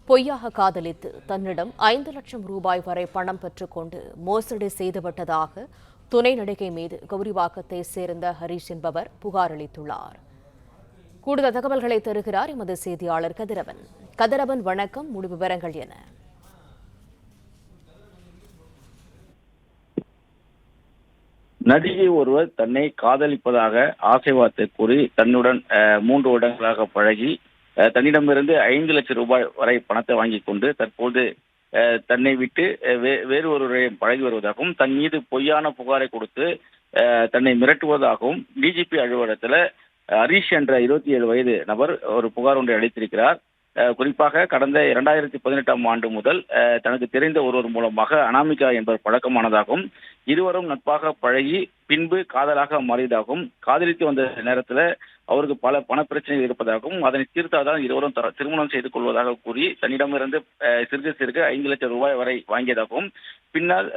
பொய்யாக காதலித்து தன்னிடம் 5 லட்சம் ரூபாய் வரை பணம் பெற்றுக்கொண்டு மோசடி செய்துவிட்டதாக துணை நடிகை மீது கௌரிவாக்கத்தை சேர்ந்த ஹரீஷ் என்பவர் புகார் அளித்துள்ளார். கூடுதல் தகவல்களை தருகிறார் எமது செய்தியாளர் கதிரவன். கதிரவன், வணக்கம். முழு விவரங்கள் என? நடிகை ஒருவர் தன்னை காதலிப்பதாக ஆசை வார்த்தை கூறி தன்னுடன் 3 வருடங்களாக பழகி தன்னிடமிருந்து 5 லட்சம் ரூபாய் வரை பணத்தை வாங்கிக் கொண்டு தற்போது தன்னை விட்டு வேறு ஒருவரையும் பழகி வருவதாகவும் தன் மீது பொய்யான புகாரை கொடுத்து தன்னை மிரட்டுவதாகவும் டிஜிபி அலுவலகத்தில் ஹரீஷ் என்ற 27 வயது நபர் ஒரு புகார் ஒன்றை அளித்திருக்கிறார். குறிப்பாக கடந்த 2018ஆம் ஆண்டு முதல் தனக்கு தெரிந்த ஒருவர் மூலமாக அனாமிகா என்பவர் பழக்கமானதாகவும் இருவரும் நட்பாக பழகி பின்பு காதலாக மாறியதாகவும் காதலித்து வந்த நேரத்தில் அவருக்கு பல பண பிரச்சனைகள் இருப்பதாகவும் அதனை தீர்த்தாதான் இருவரும் திருமணம் செய்து கொள்வதாக கூறி தன்னிடமிருந்து சிறுக 5 லட்சம் ரூபாய் வரை வாங்கியதாகவும் பின்னால்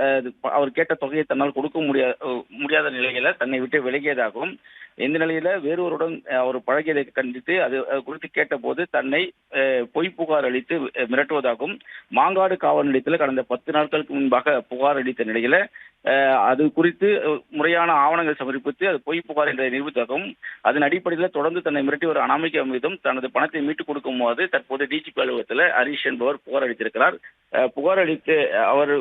அவர் கேட்ட தொகையை தன்னால் கொடுக்க முடியாத நிலையில தன்னை விட்டு விலகியதாகவும் இந்த நிலையில வேறொருடன் அவர் பழகியதை கண்டித்து அது குறித்து கேட்டபோது தன்னை பொய் புகார் அளித்து மிரட்டுவதாகவும் மாங்காடு காவல் நிலையத்தில் கடந்த 10 நாட்களுக்கு முன்பாக புகார் அளித்த நிலையில அது குறித்து முறையான ஆவணங்கள் சமர்ப்பித்து அது பொய் புகார் என்ற நிரூபித்தாகவும் அதன் அடிப்படையில் தொடர்ந்து தன்னை மிரட்டி ஒரு அனாமிகா மீதும் தனது பணத்தை மீட்டுக் கொடுக்கும் போது தற்போது டிஜிபி அலுவலகத்தில் ஹரீஷ் என்பவர் புகார் அளித்திருக்கிறார். புகார் அளித்து அவர்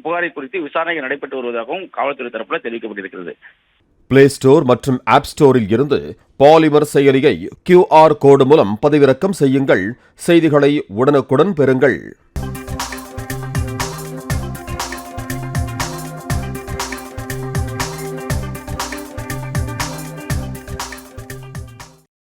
புகாரை குறித்து விசாரணை நடைபெற்று வருவதாகவும் காவல்துறை தரப்பில் தெரிவிக்கப்பட்டிருக்கிறது. பிளே ஸ்டோர் மற்றும் ஆப் ஸ்டோரில் இருந்து பாலிமர் செயலியை QR கோடு மூலம் பதிவிறக்கம் செய்யுங்கள். செய்திகளை உடனுக்குடன் பெறுங்கள்.